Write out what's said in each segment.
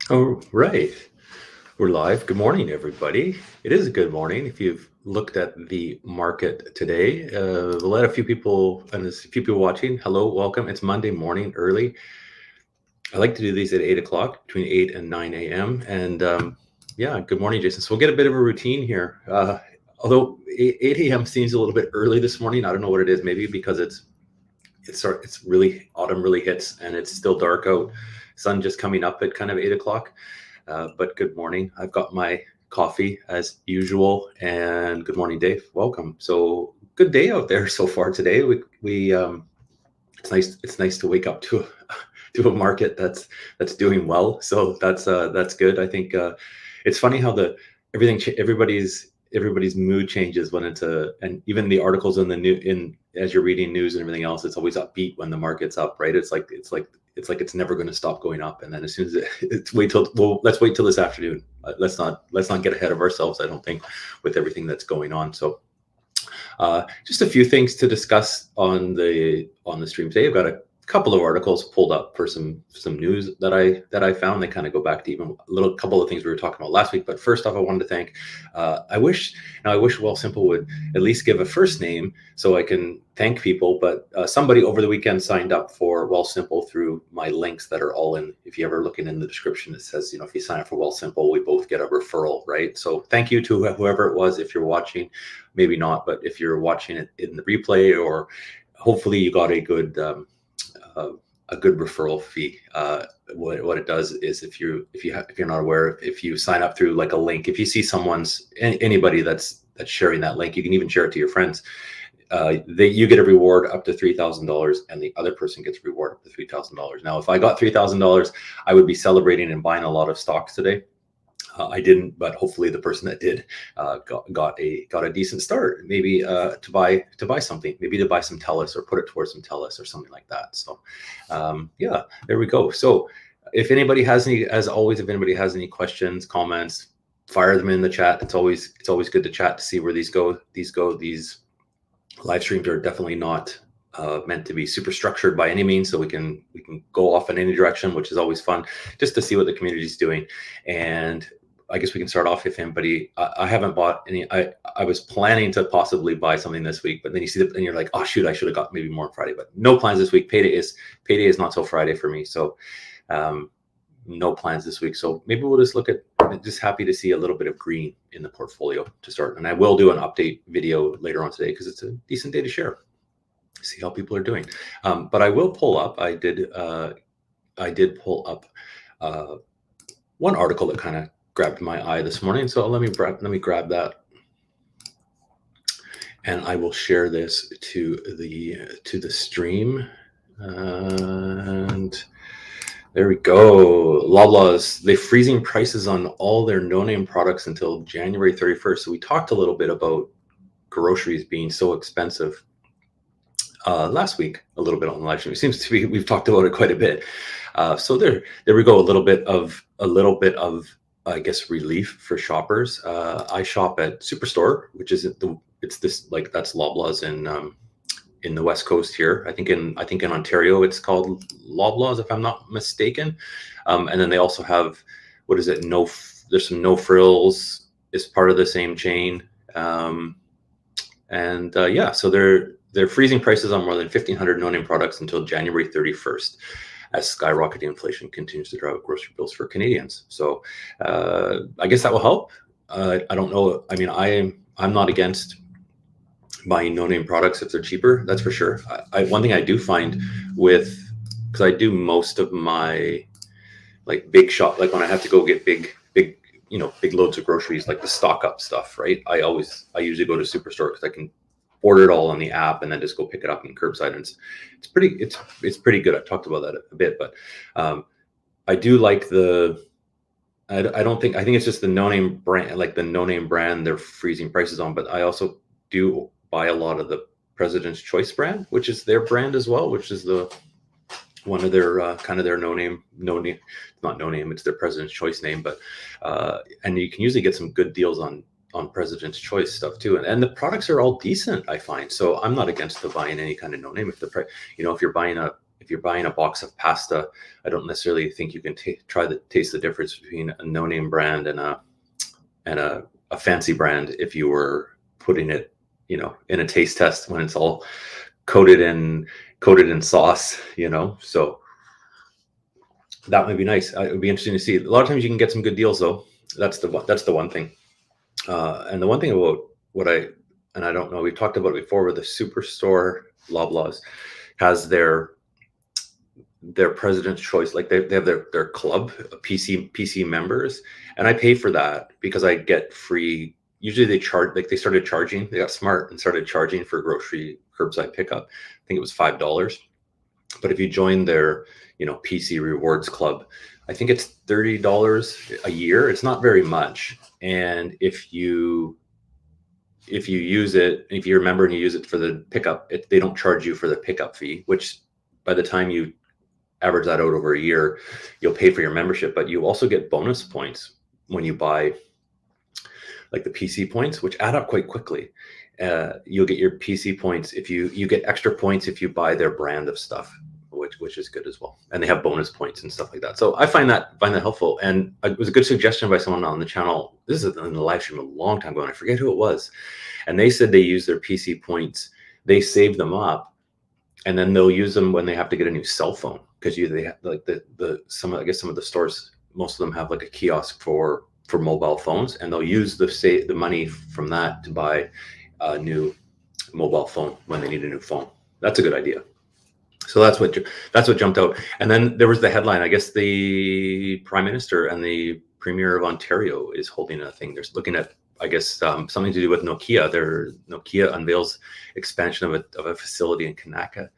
Oh, right. We're live. Good morning, everybody. It is a good morning. If you've looked at the market today, a few people, and there's a few people watching. Hello, welcome. It's Monday morning early. I like to do these at 8 o'clock, between 8 and 9 a.m. And yeah, good morning, Jason. So we'll get a bit of a routine here. Although 8 a.m. seems a little bit early this morning. I don't know what it is. Maybe because it's really autumn really hits and it's still dark out. Sun just coming up at kind of 8 o'clock. But good morning. I've got my coffee as usual, and good morning, Dave. Welcome. So good day out there so far today. We it's nice. It's nice to wake up to to a market that's doing well. So that's good. I think it's funny how everybody's mood changes when and even the articles in the new in as you're reading news and everything else, it's always upbeat when the market's up, right? It's never going to stop going up, and then as soon as let's wait till this afternoon. Let's not get ahead of ourselves, I don't think, with everything that's going on. So just a few things to discuss on the stream today. I've got a couple of articles pulled up for some news that I found. They kind of go back to even a couple of things we were talking about last week. But first off, I wanted to thank. I wish Wealthsimple would at least give a first name so I can thank people. But somebody over the weekend signed up for Wealthsimple through my links that are all in. If you ever looking in the description, it says, if you sign up for Wealthsimple, we both get a referral, right? So thank you to whoever it was. If you're watching, maybe not, but if you're watching it in the replay, or hopefully you got a good referral fee. What it does is if you're not aware, if you sign up through like a link, if you see anybody that's sharing that link, you can even share it to your friends. You get a reward up to $3,000, and the other person gets a reward up to $3,000. Now, if I got $3,000, I would be celebrating and buying a lot of stocks today. I didn't, but hopefully the person that did got a decent start, maybe to buy something, maybe to buy some Telus or put it towards some Telus or something like that. So yeah, there we go. So if anybody has any, as always, if anybody has any questions, comments, fire them in the chat. It's always good to chat to see where these go. These live streams are definitely not meant to be super structured by any means, so we can go off in any direction, which is always fun, just to see what the community is doing. And I guess we can start off if anybody. I haven't bought any. I was planning to possibly buy something this week, but then you see and you're like, oh shoot, I should have got maybe more on Friday. But no plans this week. Payday is not till Friday for me, so no plans this week. So maybe we'll just look at. Just happy to see a little bit of green in the portfolio to start, and I will do an update video later on today because it's a decent day to share. See how people are doing. But I will pull up. I did pull up one article that kind of grabbed my eye this morning. So let me grab that, and I will share this to the stream. And there we go. Loblaws, they're freezing prices on all their no-name products until January 31st. So we talked a little bit about groceries being so expensive last week, a little bit on the live stream. It seems to be we've talked about it quite a bit. So there we go. A little bit of I guess relief for shoppers. I shop at Superstore, which is that's Loblaws in the West Coast here. I think in Ontario it's called Loblaws, if I'm not mistaken. And then they also have there's some No Frills is part of the same chain. Yeah, so they're freezing prices on more than 1,500 no-name products until January 31st, as skyrocketing inflation continues to drive up grocery bills for Canadians. So I guess that will help. I don't know. I mean, I'm not against buying no-name products if they're cheaper. That's for sure. One thing I do find because I do most of my big shop, like when I have to go get big loads of groceries, like the stock up stuff, right? I usually go to Superstore because I can order it all on the app and then just go pick it up in curbside, and it's pretty good. I've talked about that a bit, but I do like I think it's just the no-name brand, like the no-name brand they're freezing prices on, but I also do buy a lot of the President's Choice brand, which is their brand as well, which is one of their kind of their no-name, not no-name, it's their President's Choice name, but and you can usually get some good deals on President's Choice stuff too, and the products are all decent, I find. So I'm not against buying any kind of no-name if if if you're buying a box of pasta, I don't necessarily think you can try to taste the difference between a no-name brand and a fancy brand if you were putting it, you know, in a taste test when it's all coated in sauce, you know. So that might be nice. It would be interesting to see. A lot of times you can get some good deals though. That's the one thing. And the one thing about I don't know, we've talked about it before, where the Superstore Loblaws has their president's choice, like they have their club PC members, and I pay for that because I get free. Usually they charge, like they started charging, they got smart and started charging for grocery curbside pickup. I think it was $5. But if you join their, you know, PC rewards club, I think it's $30 a year. It's not very much. And if you use it, if you're a member and you use it for the pickup, they don't charge you for the pickup fee, which by the time you average that out over a year, you'll pay for your membership, but you also get bonus points when you buy, like the PC points, which add up quite quickly. You'll get your PC points if you get extra points if you buy their brand of stuff, which is good as well. And they have bonus points and stuff like that. So I find that helpful. And it was a good suggestion by someone on the channel. This is in the live stream a long time ago, and I forget who it was. And they said they use their PC points, they save them up, and then they'll use them when they have to get a new cell phone, because they have like some of the stores, most of them have like a kiosk for mobile phones, and they'll use the money from that to buy a new mobile phone when they need a new phone. That's a good idea. So that's what jumped out. And then there was the headline. I guess the Prime Minister and the Premier of Ontario is holding a thing. They're looking at, I guess, something to do with Nokia. Nokia unveils expansion of a facility in Kanata,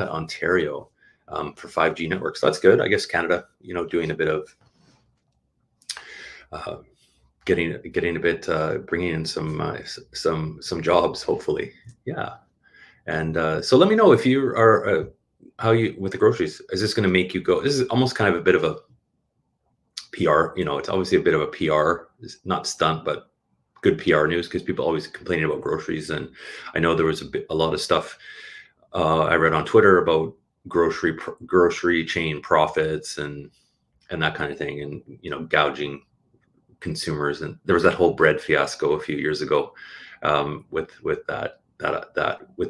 Ontario, for 5G networks. So that's good. I guess Canada, you know, doing a bit of getting a bit, bringing in some jobs, hopefully. Yeah. And so let me know if you are how you with the groceries. Is this going to make you go? This is almost kind of a bit of a PR. You know, it's obviously a bit of a PR, not stunt, but good PR news, because people always complaining about groceries. And I know there was a lot of stuff I read on Twitter about grocery chain profits and that kind of thing, and you know, gouging consumers. And there was that whole bread fiasco a few years ago with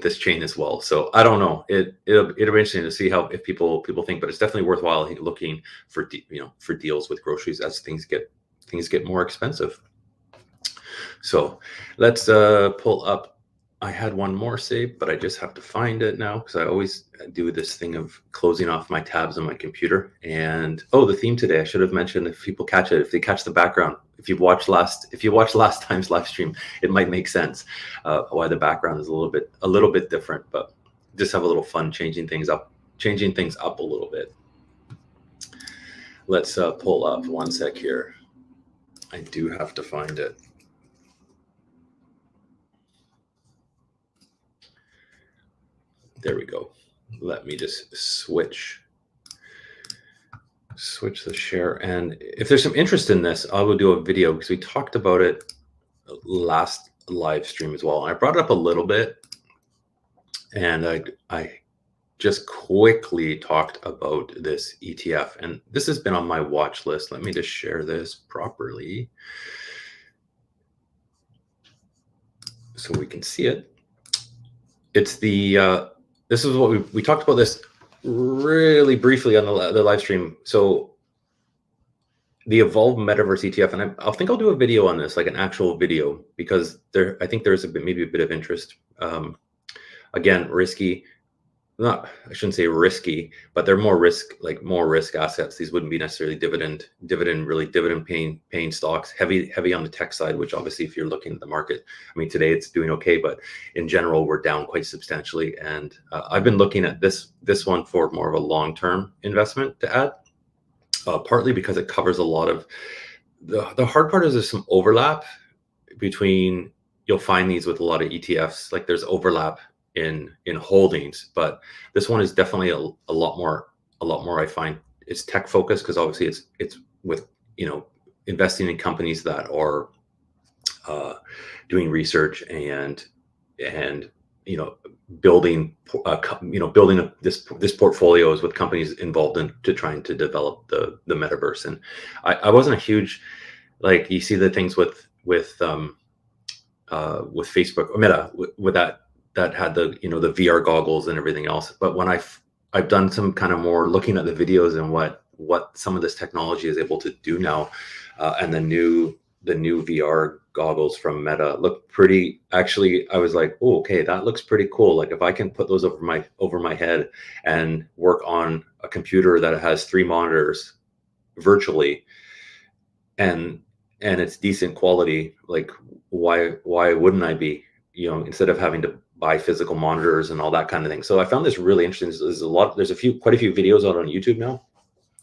this chain as well. So I don't know. It'll be interesting to see if people think, but it's definitely worthwhile looking for for deals with groceries as things get more expensive. So let's pull up. I had one more saved, but I just have to find it now, because I always do this thing of closing off my tabs on my computer. And the theme today, I should have mentioned, if people catch it, if they catch the background, if you watched last time's live stream, it might make sense why the background is a little bit different. But just have a little fun changing things up a little bit. Let's pull up one sec here. I do have to find it. There we go. Let me just switch the share. And if there's some interest in this, I will do a video, because we talked about it last live stream as well. And I brought it up a little bit, and I just quickly talked about this ETF. And this has been on my watch list. Let me just share this properly so we can see it. It's this is what we talked about this really briefly on the live stream. So the Evolve Metaverse ETF, and I think I'll do a video on this, like an actual video, because I think there's maybe a bit of interest. Again, risky. I shouldn't say risky, but they're more risk assets. These wouldn't be necessarily dividend paying stocks, heavy on the tech side, which obviously, if you're looking at the market, I mean, today it's doing okay, but in general, we're down quite substantially. And I've been looking at this one for more of a long-term investment to add, partly because it covers a lot of the hard part is there's some overlap between, you'll find these with a lot of ETFs, like there's overlap in holdings, but this one is definitely a lot more I find it's tech focused, because obviously it's with, you know, investing in companies that are doing research and building building this portfolios with companies involved in to trying to develop the metaverse. And I wasn't a huge, like, you see the things with Facebook or Meta with that had the the VR goggles and everything else. But when I've done some kind of more looking at the videos and what some of this technology is able to do now, and the new VR goggles from Meta look pretty. Actually, I was like, oh, okay, that looks pretty cool. Like, if I can put those over my head and work on a computer that has 3 monitors virtually, and it's decent quality, like, why wouldn't I be, instead of having to buy physical monitors and all that kind of thing. So I found this really interesting. There's quite a few videos out on YouTube now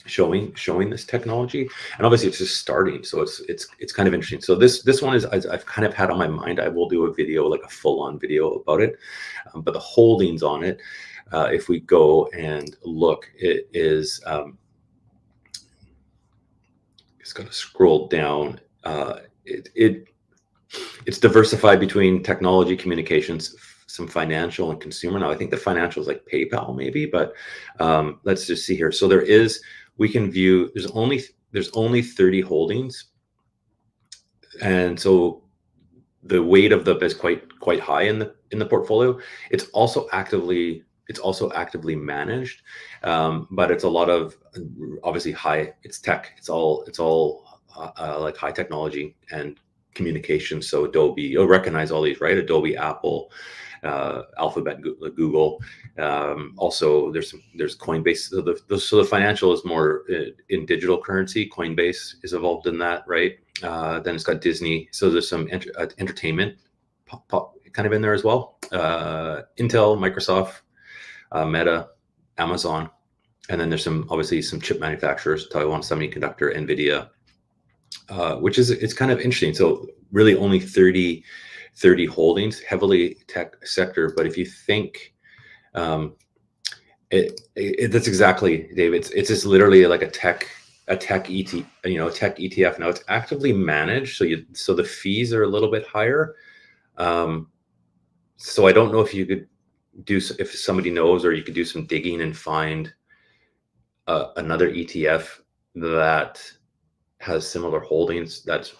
showing this technology, and obviously it's just starting, so it's kind of interesting. So this one is I've kind of had on my mind. I will do a video, like a full-on video about it, but the holdings on it, if we go and look, it is it's going to scroll down. It's diversified between technology, communications, some financial, and consumer. Now I think the financial is like PayPal maybe, but let's just see here. So we can view, there's only 30 holdings, and so the weight of the is quite high in the portfolio. It's also actively managed, but it's a lot of, obviously, it's tech. It's all like high technology and communication. So Adobe, you'll recognize all these, right? Adobe, Apple, Alphabet, Google. Also, there's Coinbase. So the financial is more in digital currency. Coinbase is involved in that, right? Then it's got Disney. So there's some entertainment kind of in there as well. Intel, Microsoft, Meta, Amazon, and then there's obviously some chip manufacturers: Taiwan Semiconductor, Nvidia, which it's kind of interesting. So really only 30 holdings, heavily tech sector. But if you think, that's exactly, Dave. It's just literally like a tech ETF. Now it's actively managed, so the fees are a little bit higher. So I don't know if you could if somebody knows, or you could do some digging and find another ETF that has similar holdings that's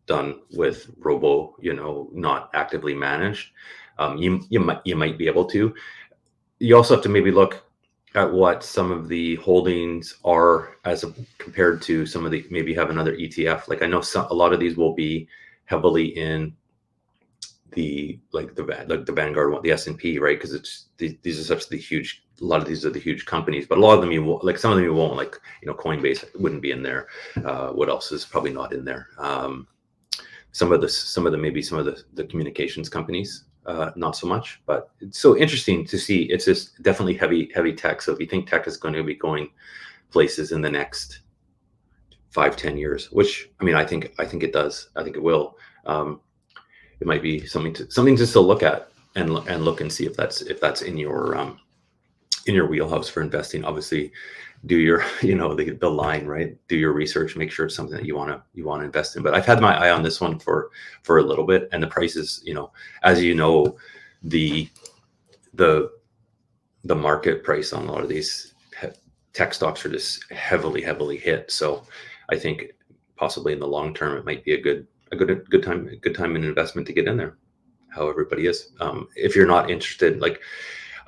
done with not actively managed. You might be able to. You also have to maybe look at what some of the holdings are compared to some of the, maybe have another ETF. Like, I know a lot of these will be heavily in the Vanguard one, the S&P, right? Because these are such the huge. A lot of these are the huge companies, but a lot of them some of them you won't. Like, Coinbase wouldn't be in there. What else is probably not in there? Some of the communications companies, not so much. But it's so interesting to see. It's just definitely heavy tech. So if you think tech is going to be going places in the next 5-10 years, which, I mean, I think it does. I think it will. It might be something just to look at and look and see if that's in your wheelhouse for investing. Obviously, do your the line, right? Do your research, make sure it's something that you want to invest in. But I've had my eye on this one for a little bit, and the prices, as the market price on a lot of these tech stocks are just heavily hit. So I think possibly in the long term it might be a good time in investment to get in there. How everybody is. If you're not interested, like,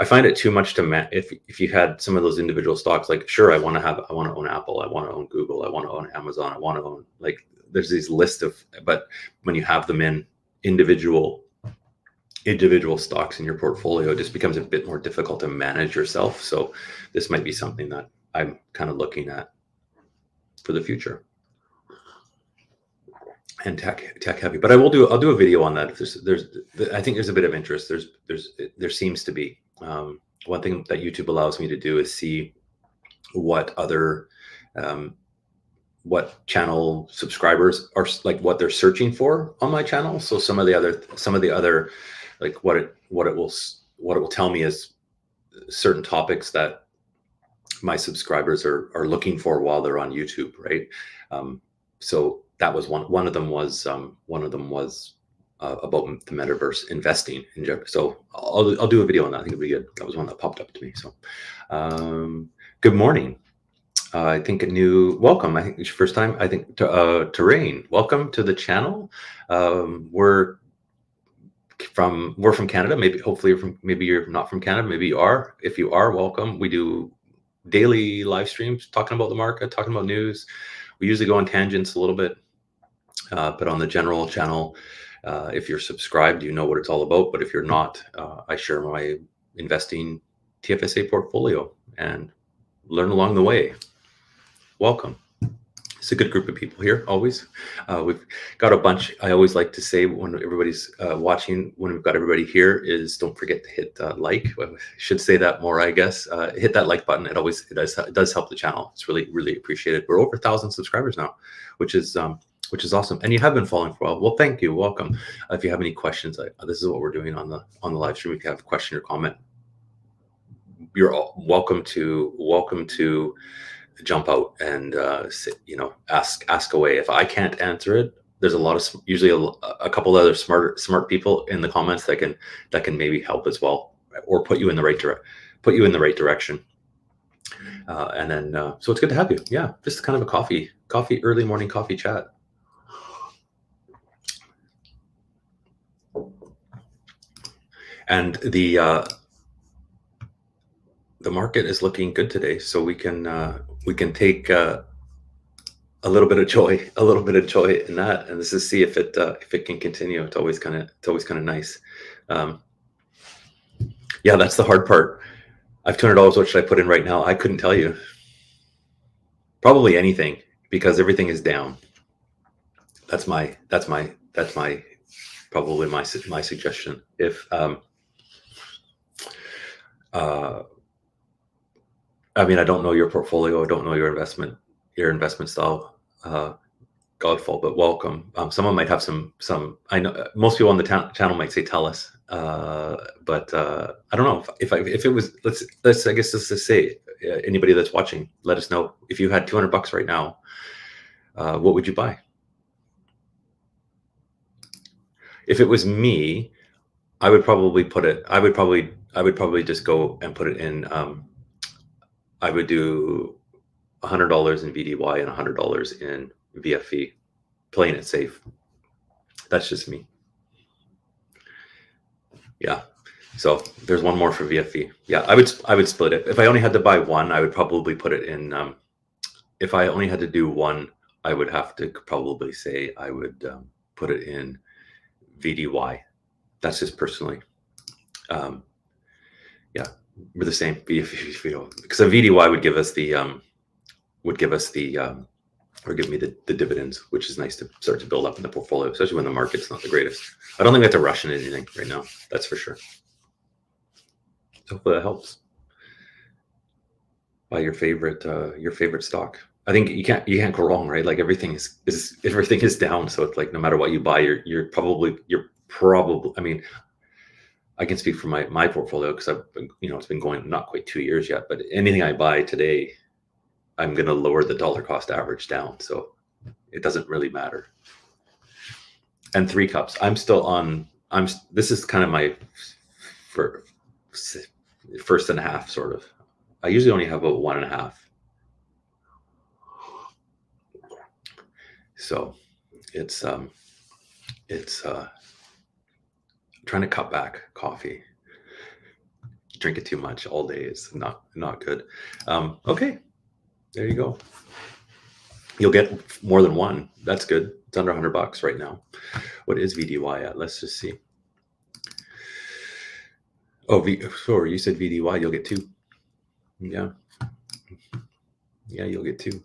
I find it too much to if you had some of those individual stocks, like, sure, I want to own Apple, I want to own Google, I want to own Amazon, I want to own, like, there's these lists but when you have them in individual stocks in your portfolio, it just becomes a bit more difficult to manage yourself. So this might be something that I'm kind of looking at for the future. And tech heavy, but I'll do a video on that. I think there's a bit of interest. There seems to be. One thing that YouTube allows me to do is see what other what channel subscribers are, like, what they're searching for on my channel. So some of the other like, what it will tell me is certain topics that my subscribers are looking for while they're on YouTube, right? So that was one of them was about the metaverse investing in general. So I'll do a video on that. I think it'd be good. That was one that popped up to me. So good morning. I think a new welcome. I think it's your first time. I think Terrain. Welcome to the channel. We're from Canada. Maybe hopefully maybe you're not from Canada. Maybe you are. If you are, welcome. We do daily live streams talking about the market, talking about news. We usually go on tangents a little bit, but on the general channel, if you're subscribed, you know what it's all about. But if you're not, I share my investing TFSA portfolio and learn along the way. Welcome. It's a good group of people here, always. We've got a bunch. I always like to say when everybody's watching, when we've got everybody here, is don't forget to hit like. I should say that more, I guess. Hit that like button. It does help the channel. It's really, really appreciated. We're over 1,000 subscribers now, which is awesome. And you have been following for a while. Well, thank you. Welcome. If you have any questions, this is what we're doing on the live stream. If you have a question or comment, you're all welcome to jump out and ask away. If I can't answer it, there's usually a couple other smart people in the comments that can maybe help as well, or put you in the right direction. And then so it's good to have you. Yeah, just kind of a early morning coffee chat. And the market is looking good today, so we can take a little bit of joy in that, and this is see if it can continue. It's always kind of nice. Yeah, that's the hard part. I have $200. What should I put in right now? I couldn't tell you. Probably anything, because everything is down. That's probably my suggestion. If I mean, I don't know your portfolio. I don't know your investment style, Godfall, but welcome. Someone might have some. I know most people on the channel might say Telus, but I don't know if it was. Let's I guess let's just say anybody that's watching, let us know if you had $200 right now. What would you buy? If it was me, I would probably put it. I would probably just go and put it in. I would do $100 in VDY and $100 in VFE, playing it safe. That's just me. Yeah. So there's one more for VFE. Yeah, I would split it. If I only had to buy one, I would probably put it in. If I only had to do one, I would have to probably say I would put it in VDY. That's just personally. Yeah. We're the same, because a VDY would give us or give me the dividends, which is nice to start to build up in the portfolio, especially when the market's not the greatest. I don't think we have to rush into anything right now. That's for sure. So hopefully that helps. Buy your favorite stock. I think you can't go wrong, right? Like everything is down. So it's like no matter what you buy, you're probably. I mean, I can speak for my portfolio because it's been going not quite 2 years yet, but anything I buy today, I'm going to lower the dollar cost average down. So it doesn't really matter. And 3 cups. This is kind of my first and a half sort of. I usually only have about 1.5. So it's trying to cut back coffee. Drink it too much all day is not good. Okay, there you go. You'll get more than one. That's good. It's under $100 right now. What is VDY at? Let's just see. Oh, sorry, you said VDY. You'll get 2. Yeah, you'll get 2,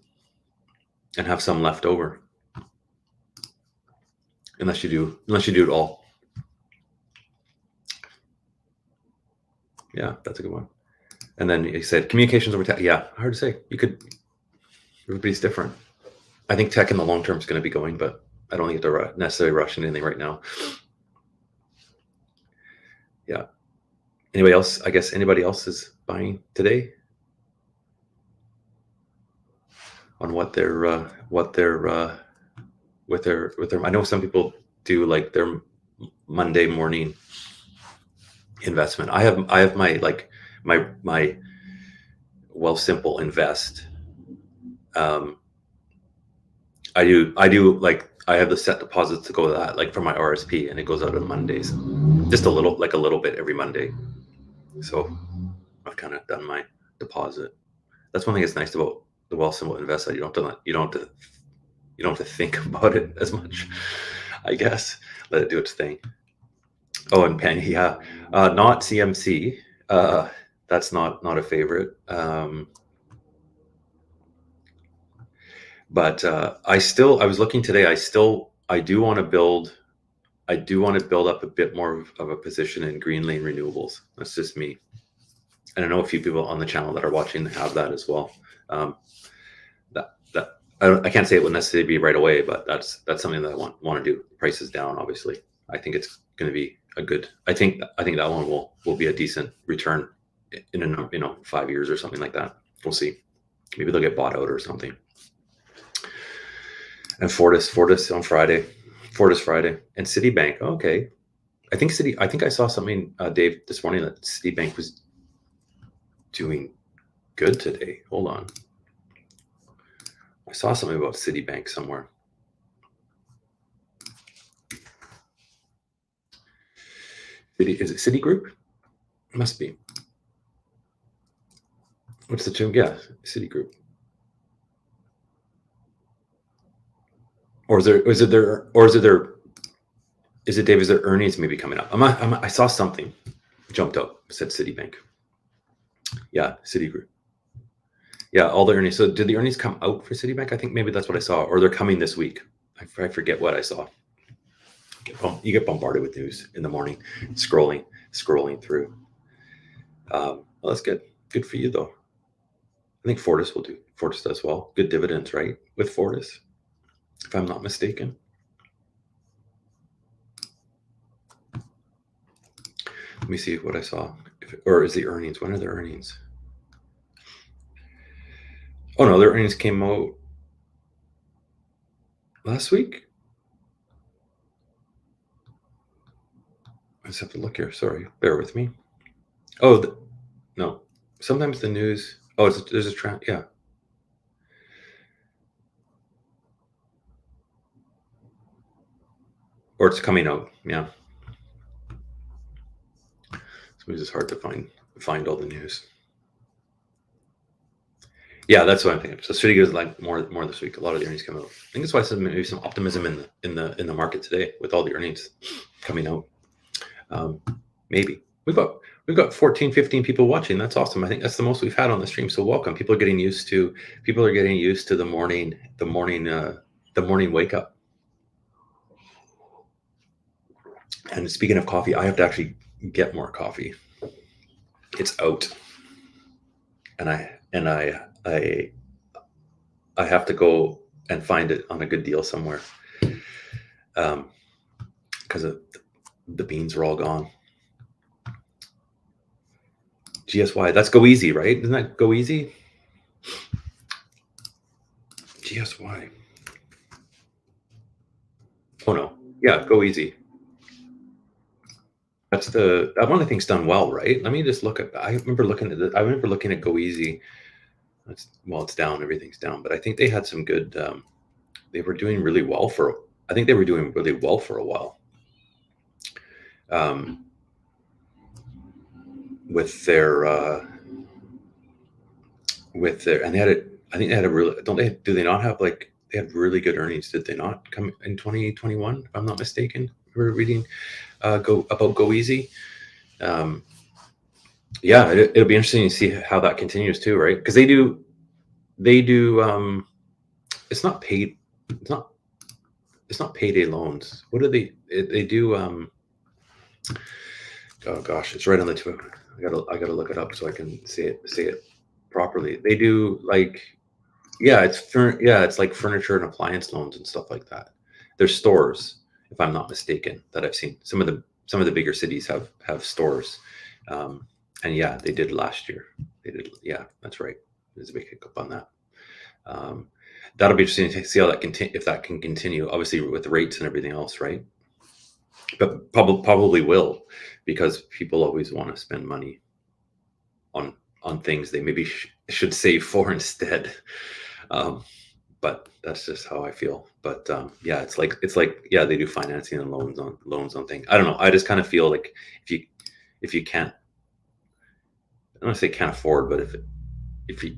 and have some left over. Unless you do it all. Yeah, that's a good one. And then you said communications over tech. Yeah, hard to say. Everybody's different. I think tech in the long term is going to be going, but I don't think you have to necessarily rush into anything right now. Yeah. Anybody else? I guess anybody else is buying today on what they're with their. I know some people do like Monday morning investment. I have my Wealthsimple invest. I do like I have the set deposits to go to that, like for my RSP, and it goes out on Mondays, just a little bit every Monday. So I've kind of done my deposit. That's one thing that's nice about the Wealthsimple invest, that you don't have to think about it as much, I guess. Let it do its thing. Oh, and Penny, yeah, not CMC. That's not a favorite. But I was looking today. I do want to build up a bit more of a position in Greenlane Renewables. That's just me. And I know a few people on the channel that are watching have that as well. I can't say it will necessarily be right away, but that's something that I want to do. Price is down, obviously. I think it's going to be a good. I think that one will be a decent return in 5 years or something like that. We'll see. Maybe they'll get bought out or something. And Fortis on Friday. Fortis Friday. And Citibank. Okay. I think I saw something, Dave, this morning, that Citibank was doing good today. Hold on. I saw something about Citibank somewhere. Is it Citigroup? It must be. What's the term? Yeah, Citigroup. Is it Dave? Is there earnings maybe coming up? I saw something jumped up. It said Citibank. Yeah, Citigroup. Yeah, all the earnings. So did the earnings come out for Citibank? I think maybe that's what I saw, or they're coming this week. I forget what I saw. You get bombarded with news in the morning, scrolling through. Well, that's good. Good for you, though. I think Fortis does well. Good dividends, right? With Fortis, if I'm not mistaken. Let me see what I saw. Or is the earnings? When are their earnings? Oh no, their earnings came out last week. I just have to look here. Sorry, bear with me. Oh, no. Sometimes the news. Oh, there's a trend. Yeah. Or it's coming out. Yeah. It's just hard to find all the news. Yeah, that's what I'm thinking. So City goes like more this week. A lot of the earnings come out. I think that's why I said maybe some optimism in the market today with all the earnings coming out. Maybe we've got 14, 15 people watching. That's awesome. I think that's the most we've had on the stream. So welcome. People are getting used to the morning wake up. And speaking of coffee, I have to actually get more coffee. It's out, and I have to go and find it on a good deal somewhere, because the beans are all gone. GSY, that's Go Easy, right? Isn't that Go Easy? GSY. Oh no, yeah, Go Easy. That's that one I think's done well, right? Let me just look at. I remember looking at Go Easy. It's down. Everything's down, but I think they had some good. They were doing really well I think they were doing really well for a while. With their and they had it. I think they had a really. Do they not have they had really good earnings? Did they not come in 2021? If I'm not mistaken, we were reading Go Easy. Yeah, it'll be interesting to see how that continues too, right? Because they do. It's not paid. It's not payday loans. What do they do? Oh gosh, it's right on the tip. I gotta look it up so I can say it properly. They do it's like furniture and appliance loans and stuff like that. There's stores, if I'm not mistaken, that I've seen. Some of the bigger cities have stores, and yeah, they did last year. They did, yeah, that's right. There's a big hiccup on that. That'll be interesting to see how if that can continue. Obviously, with the rates and everything else, right? but probably will, because people always want to spend money on things they maybe should save for instead. But that's just how I feel. But yeah, it's like yeah, they do financing and loans on things. I don't know. I just kind of feel like if you can't, I don't want to say can't afford, but if you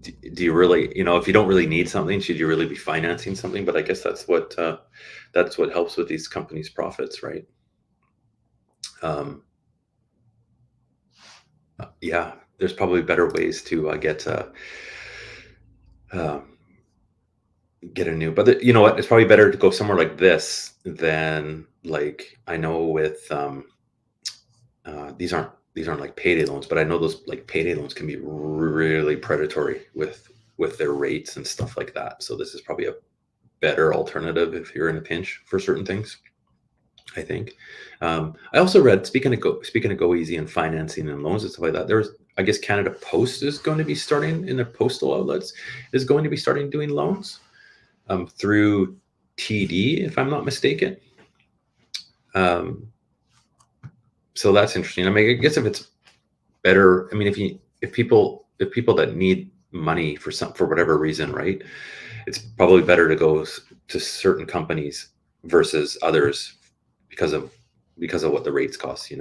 do you really, if you don't really need something, should you really be financing something? But I guess that's what helps with these companies' profits, right? Yeah, there's probably better ways to get a new, but you know what? It's probably better to go somewhere like this than, like, I know with these aren't like payday loans, but I know those like payday loans can be really predatory with their rates and stuff like that. So this is probably a better alternative if you're in a pinch for certain things, I think. I also read, speaking of go easy and financing and loans and stuff like that, there's, I guess, Canada Post is going to be starting, in their postal outlets, is going to be starting doing loans through TD, if I'm not mistaken. So that's interesting. I mean, I guess if it's better, I mean, if people that need money for whatever reason, right, it's probably better to go to certain companies versus others because of what the rates cost.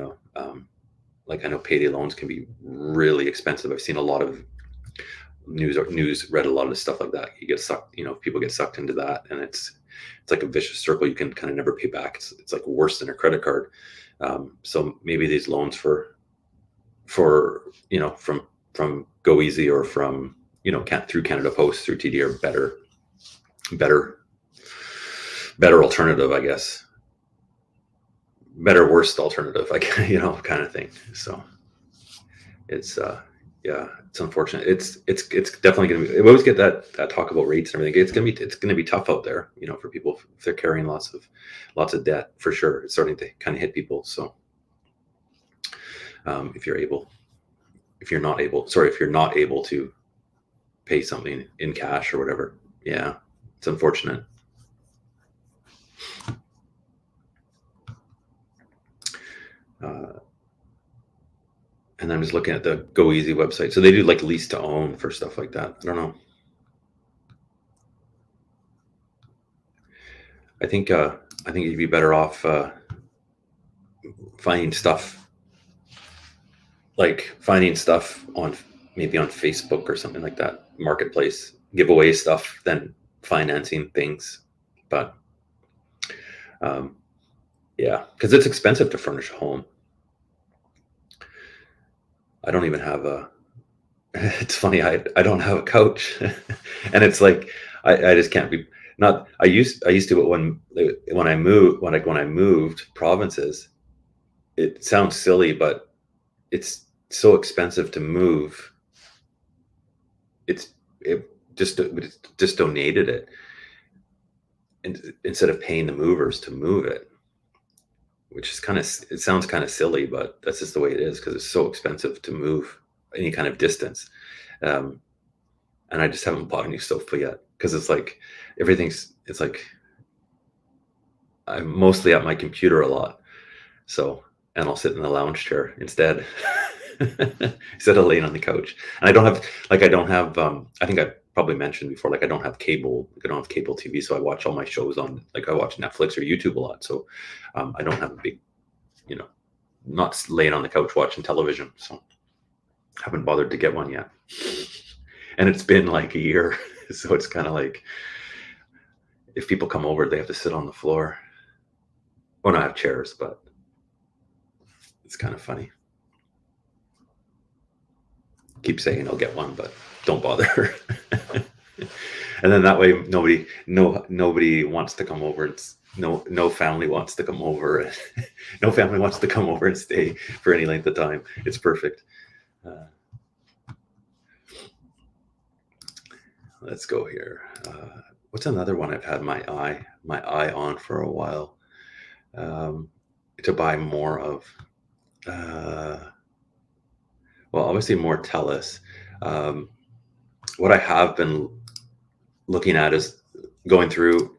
Like, I know payday loans can be really expensive. I've seen a lot of read a lot of stuff like that. You get sucked, people get sucked into that, and it's like a vicious circle. You can kind of never pay back. It's like worse than a credit card. So maybe these loans for from Go Easy or from through Canada Post, through TD, are better alternative, I guess. Better worst alternative, like, kind of thing. So it's yeah, it's unfortunate. It's definitely going to be. We always get that talk about rates and everything. It's going to be tough out there, for people if they're carrying lots of debt, for sure. It's starting to kind of hit people. So if you're not able to pay something in cash or whatever, yeah, it's unfortunate. And I'm just looking at the Go Easy website. So they do like lease to own for stuff like that. I don't know. I think you'd be better off finding stuff on maybe on Facebook or something like that, marketplace, giveaway stuff, than financing things. But yeah, because it's expensive to furnish a home. I don't even have it's funny, I don't have a couch. And it's like, I just can't be, not, I used to, when I moved provinces. It sounds silly, but it's so expensive to move. It just donated it, and instead of paying the movers to move it, which is it sounds kind of silly, but that's just the way it is, because it's so expensive to move any kind of distance. And I just haven't bought a new sofa yet, because it's like it's like I'm mostly at my computer a lot, and I'll sit in the lounge chair instead. Instead of laying on the couch. And I don't have I think I probably mentioned before, like, I don't have cable TV, so I watch all my shows on, like, I watch Netflix or YouTube a lot. So I don't have a big, not laying on the couch watching television. So I haven't bothered to get one yet. And it's been like a year. So it's kind of like, if people come over, they have to sit on the floor. Well, I have chairs, but it's kind of funny. Keep saying I'll get one, but don't bother. And then that way nobody wants to come over. No family wants to come over. No family wants to come over and stay for any length of time. It's perfect. Let's go here. What's another one I've had my eye on for a while, to buy more of? Well, obviously more Telus. What I have been looking at is going through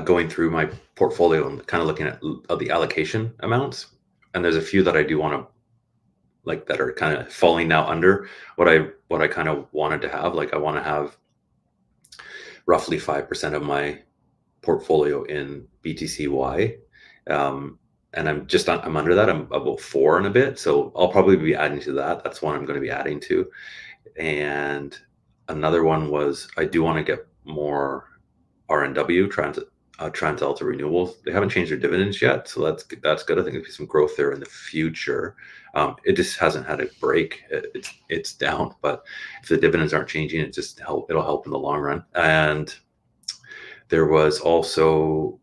going through my portfolio and kind of looking at the allocation amounts, and there's a few that I do want to like that are kind of falling now under what I kind of wanted to have. Like I want to have roughly 5% of my portfolio in BTC.Y. And I'm under that. I'm about 4 and a bit. So I'll probably be adding to that. That's one I'm going to be adding to. And another one was I do want to get more RNW, TransAlta Renewables. They haven't changed their dividends yet, so that's good. I think there'll be some growth there in the future. It just hasn't had a break. It's down, but if the dividends aren't changing, it'll help in the long run. And there was also,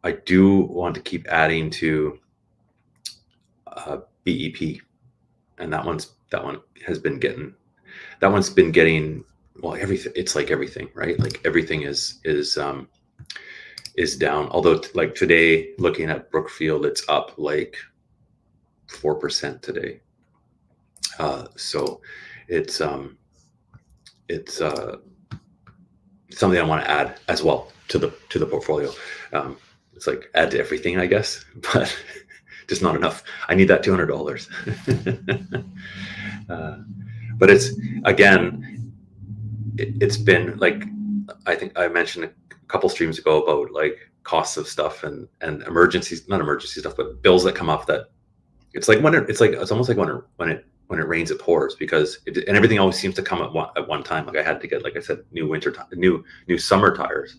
I do want to keep adding to BEP, and that one's been getting well, everything. It's like everything, right? Like everything is down. Although like today, looking at Brookfield, it's up like 4% today. So it's something I want to add as well to the portfolio. It's like add to everything, I guess, but just not enough. I need that $200. But it's been like, I think I mentioned a couple streams ago about like costs of stuff and not emergency stuff, but bills that come up that it's almost like when it rains, it pours, because and everything always seems to come at one time. Like I had to get, like I said, new summer tires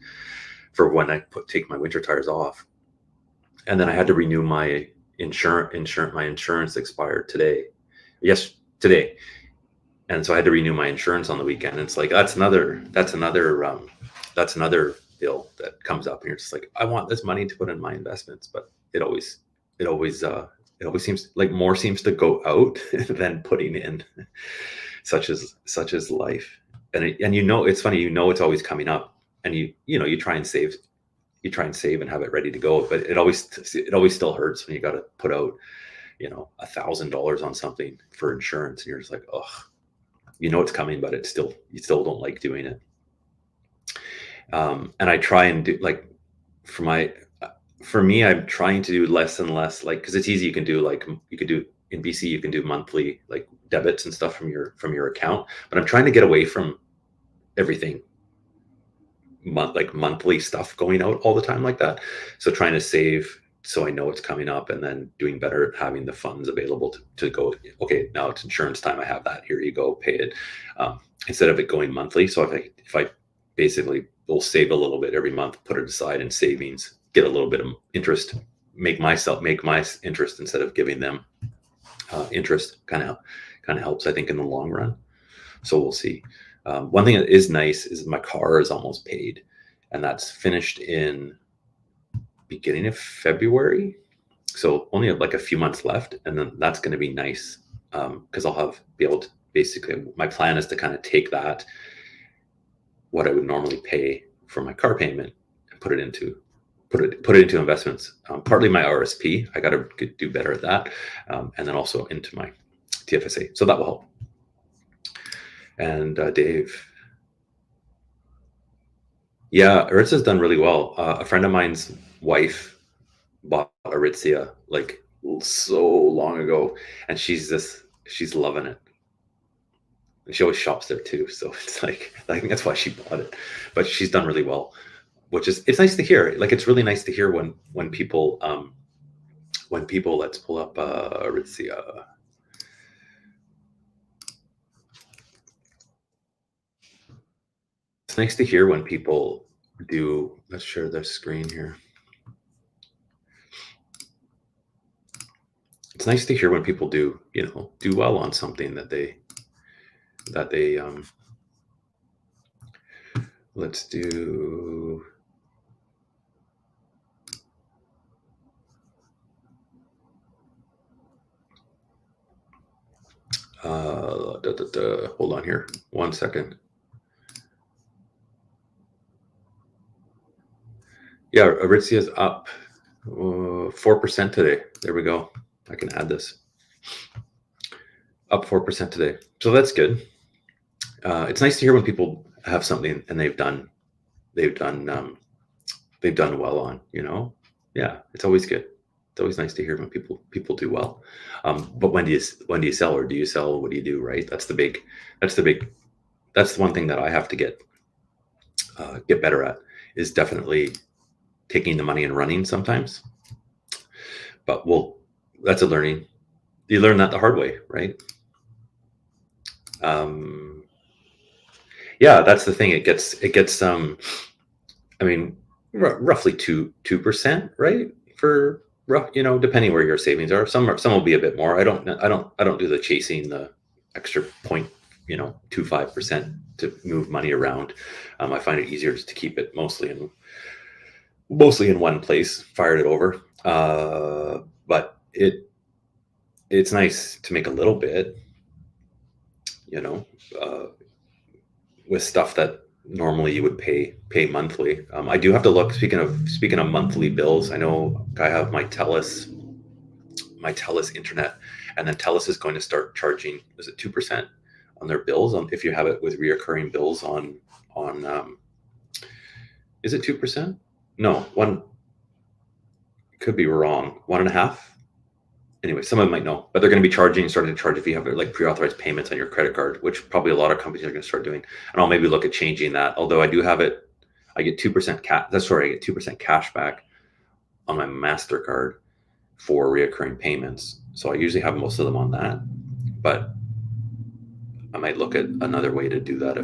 for when I take my winter tires off. And then I had to renew my insurance. My insurance expired today. And so I had to renew my insurance on the weekend. And it's like, that's another bill that comes up, and you're just like, I want this money to put in my investments, but it always seems like more seems to go out than putting in, such as life. And it's funny, it's always coming up, and you try and save and have it ready to go, but it always still hurts when you got to put out $1,000 on something for insurance, and you're just like, oh, it's coming, but you still don't like doing it. And I try and do, like, for me, I'm trying to do less and less, like, because it's easy. You can do in BC, you can do monthly like debits and stuff from your account, but I'm trying to get away from everything monthly stuff going out all the time like that. So trying to save, so I know it's coming up, and then doing better at having the funds available to go, okay, now it's insurance time. I have that. Here you go, pay it, instead of it going monthly. So if I basically will save a little bit every month, put it aside in savings, get a little bit of interest, make my interest instead of giving them interest, kind of helps, I think, in the long run. So we'll see. One thing that is nice is my car is almost paid, and that's finished in beginning of February. So only have like a few months left, and then that's going to be nice, because I'll be able to, basically, my plan is to kind of take that, what I would normally pay for my car payment, and put it into investments. Partly my RSP, I got to do better at that, and then also into my TFSA. So that will help. And Dave, yeah, Aritzia's done really well. A friend of mine's wife bought Aritzia like so long ago, and she's loving it. And she always shops there too, so it's like, I think that's why she bought it. But she's done really well, it's nice to hear. Like, it's really nice to hear when people let's pull up Aritzia. It's nice to hear when people do. Let's share their screen here. It's nice to hear when people do well on something that they let's do. Hold on here 1 second. Yeah, Aritzia's up 4% today. There we go. I can add this. Up 4% today. So that's good. It's nice to hear when people have something and they've done they've done well on, yeah, it's always good. It's always nice to hear when people do well. But when do you sell, or do you sell? What do you do? Right? That's the one thing that I have to get better at, is definitely taking the money and running sometimes. But that's a learning. You learn that the hard way, right? Yeah, that's the thing. It gets roughly 2%, right? For rough, depending where your savings are. Some will be a bit more. I don't do the chasing the extra 0.25% to move money around. I find it easier just to keep it mostly in one place, fired it over. But it's nice to make a little bit, with stuff that normally you would pay monthly. I do have to look. Speaking of monthly bills, I know I have my Telus internet, and then Telus is going to start charging, is it 2% on their bills, if you have it with reoccurring bills on is it 2%? No, one, could be wrong. 1.5. Anyway, some of them might know, but they're going to be starting to charge if you have like pre-authorized payments on your credit card, which probably a lot of companies are going to start doing. And I'll maybe look at changing that. Although I do have it, I get 2% I get 2% cash back on my MasterCard for reoccurring payments. So I usually have most of them on that, but I might look at another way to do that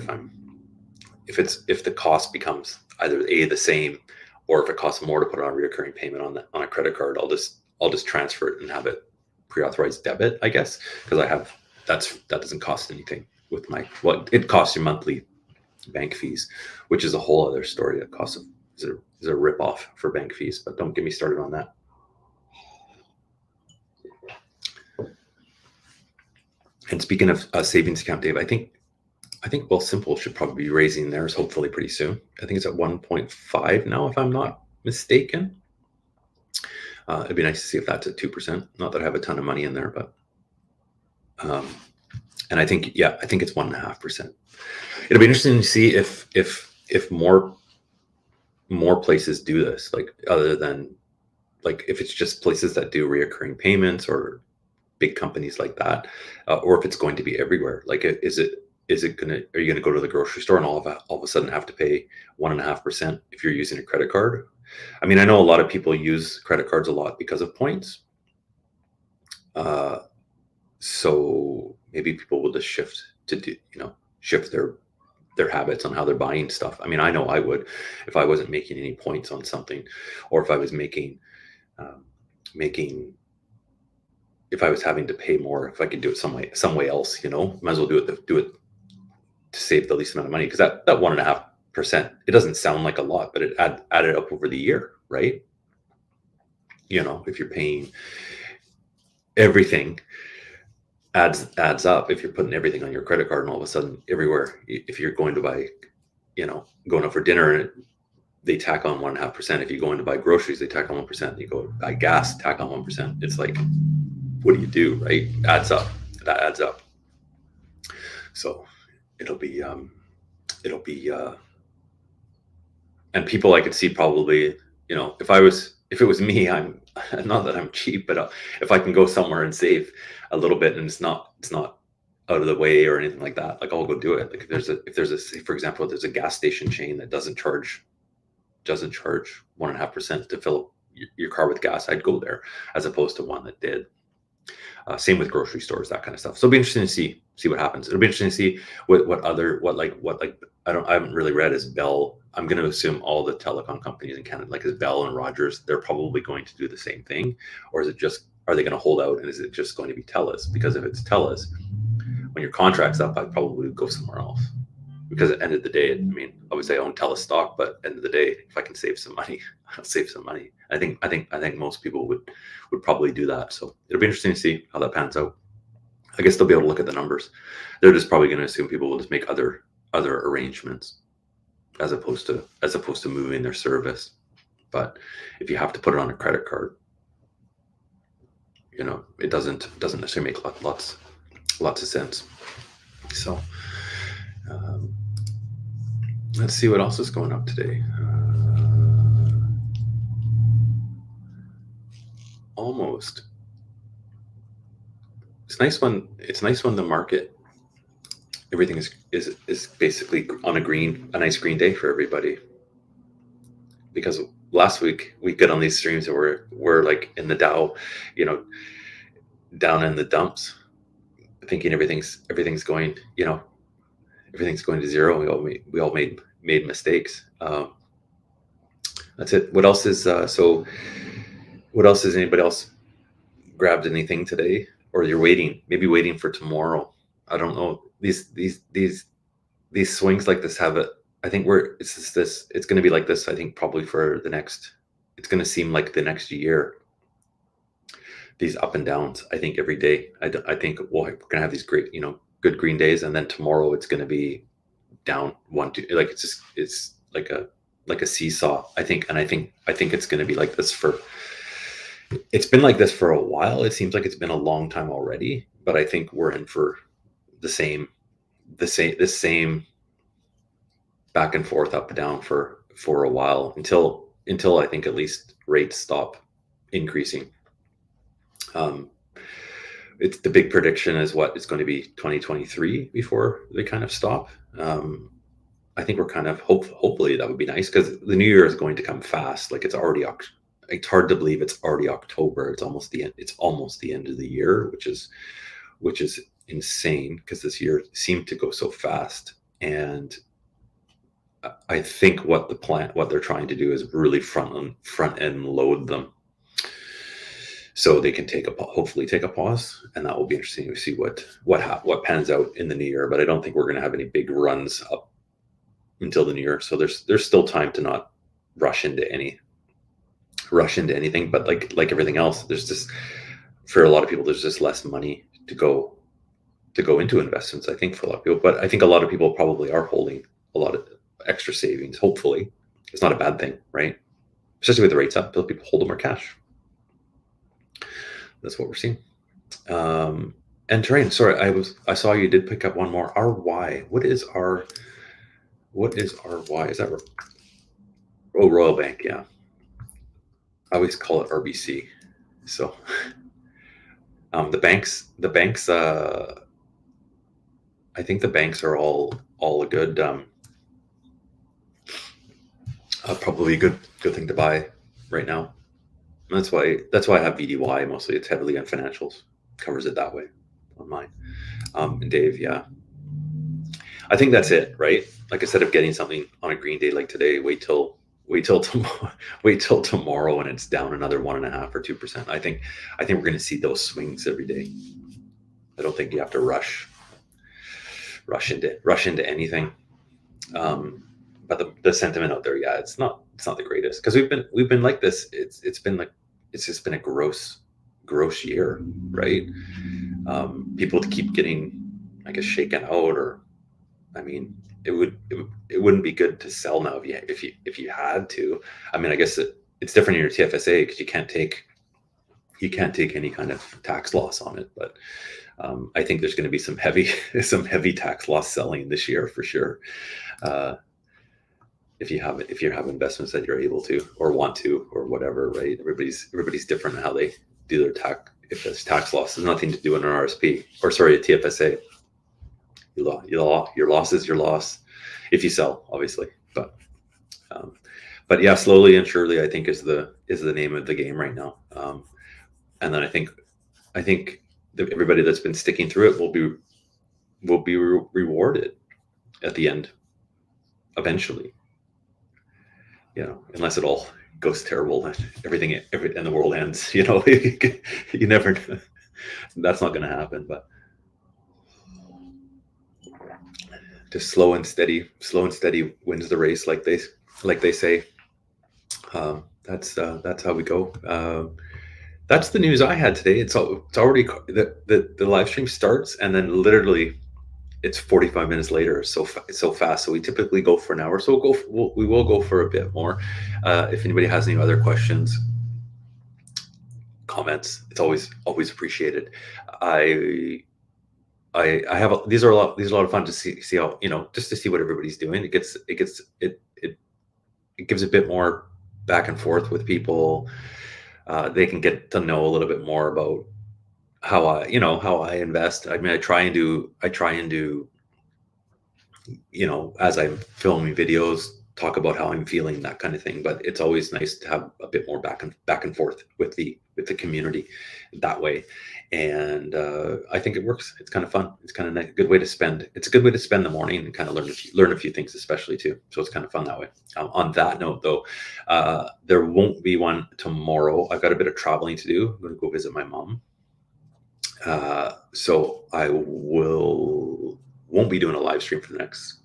if the cost becomes either the same, or if it costs more to put on a reoccurring payment on a credit card, I'll just transfer it and have it pre-authorized debit, I guess, because that doesn't cost anything with it costs you monthly bank fees, which is a whole other story. That is a rip-off for bank fees, but don't get me started on that. And speaking of a savings account, Dave, I think Wealthsimple should probably be raising theirs hopefully pretty soon. I think it's at 1.5 now, if I'm not mistaken. It'd be nice to see if that's at 2%. Not that I have a ton of money in there, but and I think it's 1.5%. It'll be interesting to see if more places do this, like other than like if it's just places that do reoccurring payments or big companies like that, or if it's going to be everywhere. Like, are you going to go to the grocery store and all of a sudden have to pay 1.5% if you're using a credit card? I mean, I know a lot of people use credit cards a lot because of points. So maybe people will just shift their habits on how they're buying stuff. I mean, I know I would if I wasn't making any points on something, or if I was if I was having to pay more, if I could do it some way else, might as well do it to save the least amount of money. Because that 1.5%, it doesn't sound like a lot, but it added up over the year, right? If you're paying everything, adds up. If you're putting everything on your credit card, and all of a sudden everywhere, if you're going to buy, going out for dinner, and they tack on 1.5%. If you go in to buy groceries, they tack on 1%. You go buy gas, tack on 1%. It's like, what do you do, right? Adds up. That adds up. So it'll be and people, I could see probably, if it was me, I'm not that I'm cheap, but if I can go somewhere and save a little bit, and it's not out of the way or anything like that, like, I'll go do it. Like, if there's a for example, there's a gas station chain that doesn't charge 1.5% to fill up your car with gas, I'd go there, as opposed to one that did. Same with grocery stores, that kind of stuff. So it'll be interesting to see what happens. It'll be interesting to see what I haven't really read is Bell. I'm going to assume all the telecom companies in Canada, like, is Bell and Rogers, they're probably going to do the same thing, or are they going to hold out, and is it just going to be Telus? Because if it's Telus, when your contract's up, I'd probably go somewhere else. Because at the end of the day, I mean, obviously I own Telus stock, but at the end of the day, if I can save some money, I'll save some money. I think most people would probably do that. So it'll be interesting to see how that pans out. I guess they'll be able to look at the numbers. They're just probably going to assume people will just make other arrangements as opposed to moving their service. But if you have to put it on a credit card, it doesn't necessarily make lots of sense. So let's see what else is going up today. almost. It's nice when the market, everything is basically on a nice green day for everybody. Because last week we get on these streams and we're like in the Dow, down in the dumps, thinking everything's going, everything's going to zero. We all made mistakes. That's it. What else is what else is anybody else grabbed anything today, or you're maybe waiting for tomorrow? I don't know. These swings like this have it. I think it's going to be like this. I think probably for it's going to seem like the next year. These up and downs, I think every day. I think we're going to have these great, good green days, and then tomorrow it's going to be down 1, 2. Like it's like a seesaw. I think it's going to be like this it's been like this for a while. It seems like it's been a long time already, but I think we're in for the same back and forth, up and down for a while until I think at least rates stop increasing. It's the big prediction is what it's going to be 2023 before they kind of stop. I think we're kind of hopefully that would be nice, because the new year is going to come fast. Like it's hard to believe it's already October. It's almost the end of the year, which is insane, because this year seemed to go so fast. And I think what they're trying to do is really front end load them, so they can hopefully take a pause, and that will be interesting to see what pans out in the new year. But I don't think we're going to have any big runs up until the new year. So there's still time to not rush into anything. But like everything else, there's just, for a lot of people, there's just less money to go into investments, I think, for a lot of people. But I think a lot of people probably are holding a lot of extra savings. Hopefully, it's not a bad thing, right? Especially with the rates up, people hold more cash. That's what we're seeing. And Terrain, sorry, I saw you did pick up one more. RY. What is RY? Is that right? Oh, Royal Bank, yeah. I always call it RBC. So the banks, I think the banks are all a good, probably a good thing to buy right now. And that's why I have BTC.Y mostly. It's heavily on financials, covers it that way on mine. And Dave, yeah, I think that's it, right? Like, instead of getting something on a green day like today, wait till tomorrow. Wait till tomorrow, and it's down another 1.5 or 2%. I think we're going to see those swings every day. I don't think you have to rush into anything. But the sentiment out there, yeah, it's not the greatest, because we've been like this. It's just been a gross year, right? People keep getting, I guess, shaken out, or, I mean, it wouldn't be good to sell now if you had to. I mean, I guess it's different in your TFSA, because you can't take any kind of tax loss on it. But I think there's going to be some heavy tax loss selling this year for sure. If you have investments that you're able to or want to or whatever, right? Everybody's different in how they do their tax. If there's tax loss, there's nothing to do in an RSP, or sorry, a TFSA. Your loss is your loss if you sell, obviously. But yeah, slowly and surely, I think is the name of the game right now. And then I think that everybody that's been sticking through it will be rewarded at the end, eventually. Unless it all goes terrible and everything and the world ends. You never. That's not going to happen. But just slow and steady wins the race, like they say. That's how we go. That's the news I had today. It's already the live stream starts, and then literally it's 45 minutes later. So fast. So we typically go for an hour. So we will go for a bit more. If anybody has any other questions, comments, it's always appreciated. I have these are a lot of fun to see how, just to see what everybody's doing. It gives a bit more back and forth with people. they can get to know a little bit more about how I invest. I mean, I try and do, as I'm filming videos, talk about how I'm feeling, that kind of thing. But it's always nice to have a bit more back and forth with the community that way. And I think it works. It's kind of fun. It's kind of a good way to spend. It's a good way to spend the morning and kind of learn a few things, especially too. So it's kind of fun that way. On that note, though, there won't be one tomorrow. I've got a bit of traveling to do. I'm going to go visit my mom. So I won't be doing a live stream for the next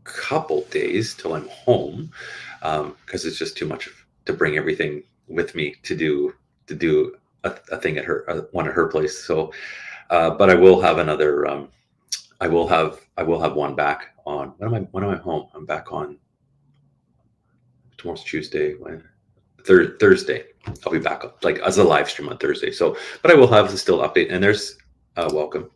couple days till I'm home, because it's just too much to bring everything with me to do a thing at one at her place. So, but I will have another. I will have one back on. When am I home? I'm back on. Tomorrow's Tuesday. Thursday. I'll be back up, like, as a live stream on Thursday. So, but I will have the still update, and there's welcome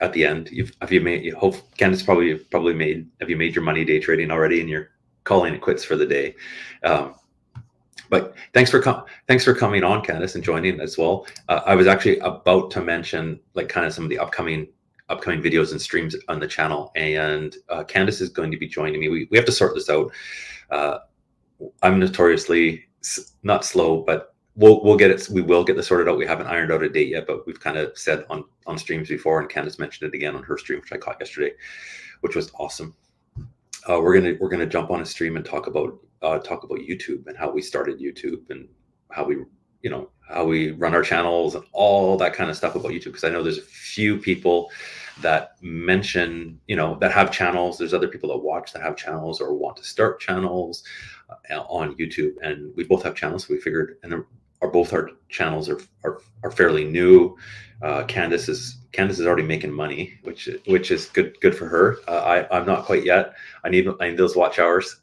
at the end. Have you made? You hope Candace probably made. Have you made your money day trading already, and you're calling it quits for the day? But thanks for coming on, Candace, and joining as well. I was actually about to mention, like, kind of some of the upcoming videos and streams on the channel, and Candace is going to be joining me. We have to sort this out. I'm notoriously not slow, but we'll get it. We will get this sorted out. We haven't ironed out a date yet, but we've kind of said on streams before, and Candace mentioned it again on her stream, which I caught yesterday, which was awesome. We're gonna jump on a stream and talk about YouTube and how we started YouTube and how we run our channels and all that kind of stuff about YouTube. Because I know there's a few people that mention, that have channels. There's other people that watch that have channels or want to start channels on YouTube, and we both have channels. So we figured, and both our channels are fairly new. Candace is already making money, which is good for her. I'm not quite yet. I need those watch hours,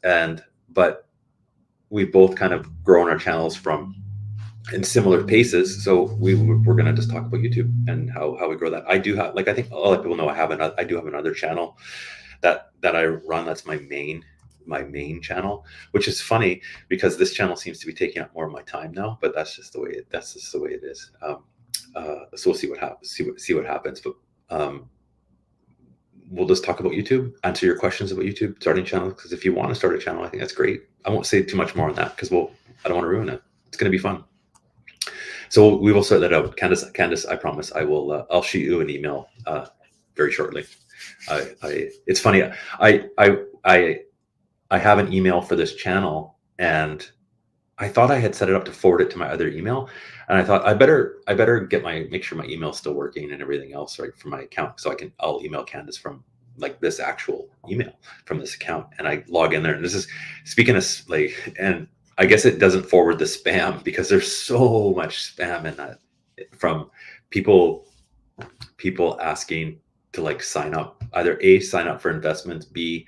but we both kind of grown our channels in similar paces. So we're gonna just talk about YouTube and how we grow that. I do have, like, I think a lot of people know, I do have another channel that I run. That's my main channel, which is funny because this channel seems to be taking up more of my time now, but that's just the way it is. So we'll see what happens. But we'll just talk about YouTube, answer your questions about YouTube, starting channel. Because if you want to start a channel, I think that's great. I won't say too much more on that because I don't want to ruin it. It's going to be fun. So we will sort that out. Candace, I promise I'll shoot you an email very shortly. It's funny. I have an email for this channel, and I thought I had set it up to forward it to my other email, and I thought I better make sure my email is still working and everything else, right, for my account, so I'll email Candace from, like, this actual email from this account, and I log in there, and this is, speaking of, like, and I guess it doesn't forward the spam because there's so much spam in that, from people asking to, like, sign up, either A, sign up for investments, B,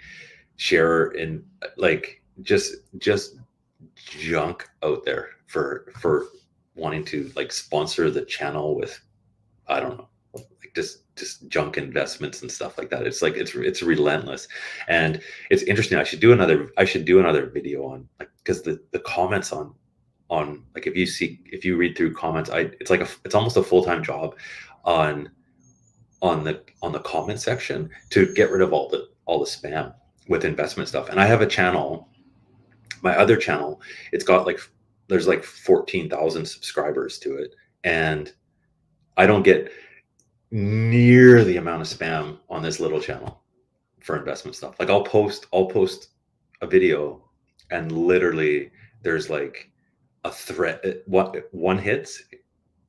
share in, like, just junk out there for wanting to, like, sponsor the channel with, I don't know, like, just junk investments and stuff like that. It's like it's relentless, and it's interesting. I should do another video on, like, because the comments on like, if you read through comments, it's almost a full-time job on the comment section to get rid of all the spam with investment stuff. And I have a channel, my other channel, it's got, like, there's like 14,000 subscribers to it, and I don't get near the amount of spam on this little channel for investment stuff. Like, I'll post a video, and literally there's, like, a thread, one hits,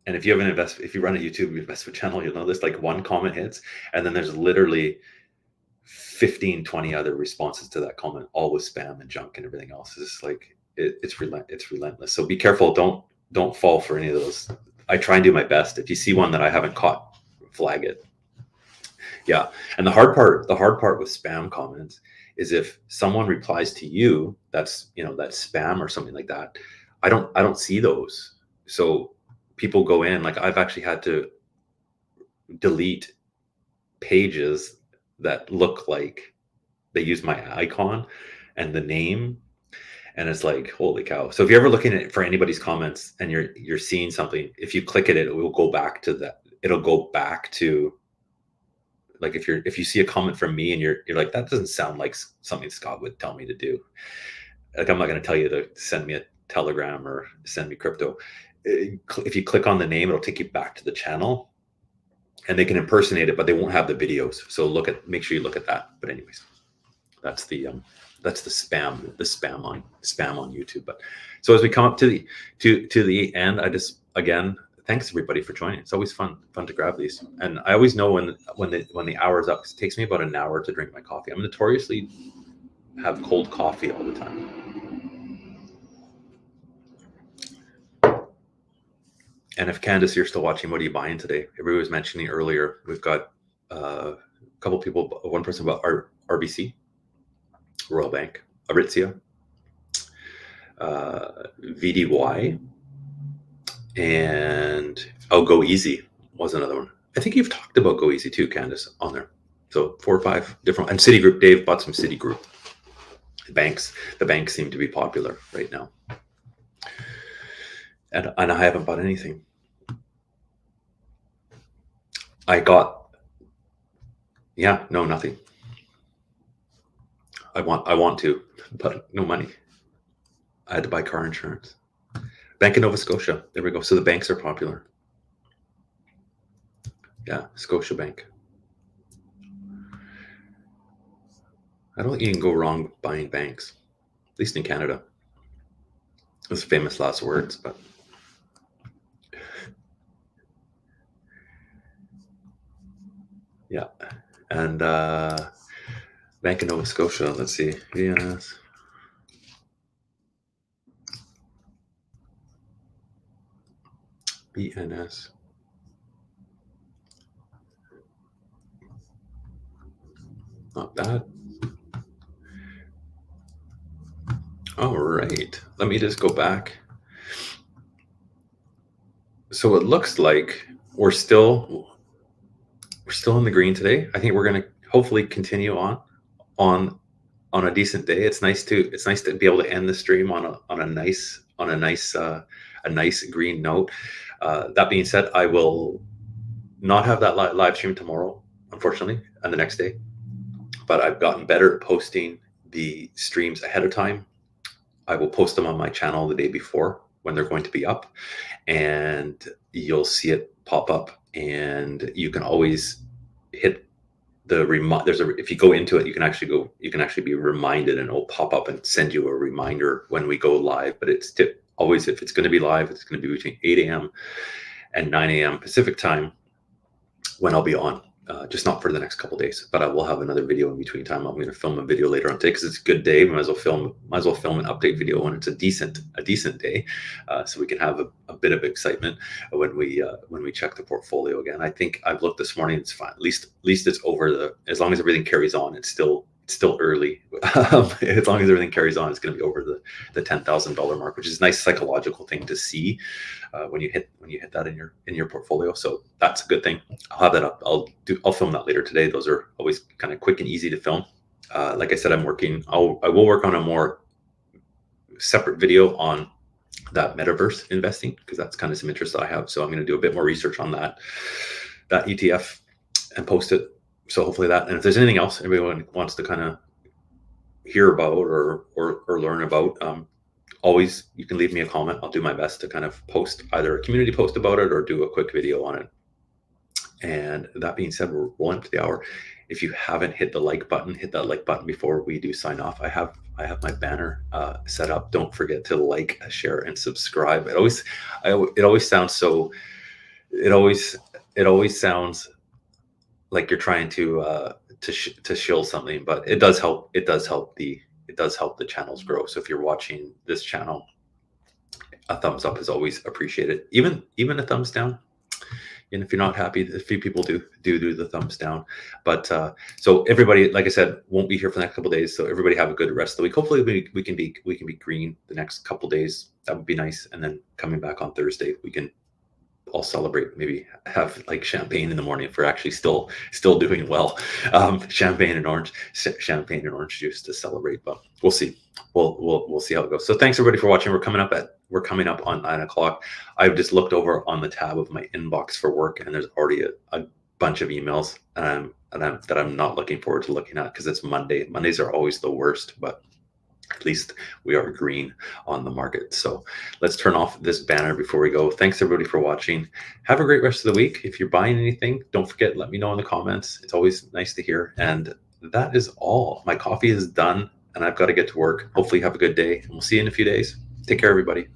and if you run a YouTube investment channel, you'll know this, like, one comment hits, and then there's literally 15, 20 other responses to that comment, all with spam and junk and everything else. It's like, it's relentless. So be careful. Don't fall for any of those. I try and do my best. If you see one that I haven't caught, flag it. Yeah. And the hard part with spam comments is if someone replies to you, that's spam or something like that. I don't see those. So people go in, like, I've actually had to delete pages that look like they use my icon and the name, And it's like, holy cow. So if you're ever looking at for anybody's comments and you're seeing something, if you click at it, it will go back to that. It'll go back to, like, if you see a comment from me and you're like, that doesn't sound like something Scott would tell me to do. Like, I'm not going to tell you to send me a Telegram or send me crypto. If you click on the name, it'll take you back to the channel, and they can impersonate it, but they won't have the videos. So make sure you look at that. But anyways, that's the spam on YouTube. But so as we come up to the end, I just, again, thanks everybody for joining. It's always fun to grab these, and I always know when the hour's up, 'cause it takes me about an hour to drink my coffee. I'm notoriously have cold coffee all the time. And if Candace, you're still watching, what are you buying today? Everybody was mentioning earlier, we've got a couple people, one person about RBC, Royal Bank, Aritzia, VDY, and Go Easy was another one. I think you've talked about Go Easy too, Candace, on there. So 4 or 5 different, and Citigroup. Dave bought some Citigroup. The banks seem to be popular right now. And I haven't bought anything. Nothing. I want to, but no money. I had to buy car insurance. Bank of Nova Scotia. There we go. So the banks are popular. Yeah, Scotia Bank. I don't think you can go wrong buying banks, at least in Canada. Those famous last words, but yeah. And Bank of Nova Scotia, let's see, VNS. BNS. Not bad. All right, let me just go back. So it looks like we're still in the green today. I think we're going to hopefully continue on a decent day. It's nice to be able to end the stream on a nice green note. That being said, I will not have that live stream tomorrow, unfortunately, and the next day. But I've gotten better at posting the streams ahead of time. I will post them on my channel the day before when they're going to be up, and you'll see it pop up. And you can always hit the if you go into it, you can actually be reminded, and it'll pop up and send you a reminder when we go live. But it's always, if it's going to be live, it's going to be between 8 a.m. and 9 a.m. Pacific time when I'll be on. Just not for the next couple of days, but I will have another video in between time. I'm going to film a video later on today because it's a good day. Might as well film an update video when it's a decent day, so we can have a bit of excitement when we check the portfolio again. I think I've looked this morning. It's fine. At least it's over as long as everything carries on. It's still early. As long as everything carries on, it's going to be over the $10,000 mark, which is a nice psychological thing to see when you hit that in your portfolio. So that's a good thing. I'll have that up. I'll film that later today. Those are always kind of quick and easy to film. Like I said, I will work on a more separate video on that metaverse investing, because that's kind of some interest that I have. So I'm going to do a bit more research on that ETF and post it. So hopefully that, and if there's anything else everyone wants to kind of hear about or learn about, always, you can leave me a comment. I'll do my best to kind of post either a community post about it or do a quick video on it. And that being said, we're rolling to the hour. If you haven't hit the like button, hit that like button before we do sign off. I have my banner set up. Don't forget to like, share, and subscribe. It always sounds so. It always sounds like you're trying to shill something, but it does help. It does help the channels grow. So if you're watching this channel, a thumbs up is always appreciated. Even a thumbs down. And if you're not happy, a few people do the thumbs down. But so everybody, like I said, won't be here for the next couple of days. So everybody have a good rest of the week. Hopefully we can be green the next couple of days. That would be nice. And then coming back on Thursday, we can all celebrate. Maybe have like champagne in the morning if we're actually still doing well. Champagne and orange juice to celebrate. But we'll see. we'll see how it goes. So thanks everybody for watching. We're coming up on 9 o'clock. I've just looked over on the tab of my inbox for work, and there's already a bunch of emails that I'm not looking forward to looking at because it's Monday. Mondays are always the worst, but at least we are green on the market. So let's turn off this banner before we go. Thanks everybody for watching. Have a great rest of the week. If you're buying anything, don't forget, let me know in the comments. It's always nice to hear. And that is all. My coffee is done and I've got to get to work. Hopefully you have a good day, and we'll see you in a few days. Take care, everybody.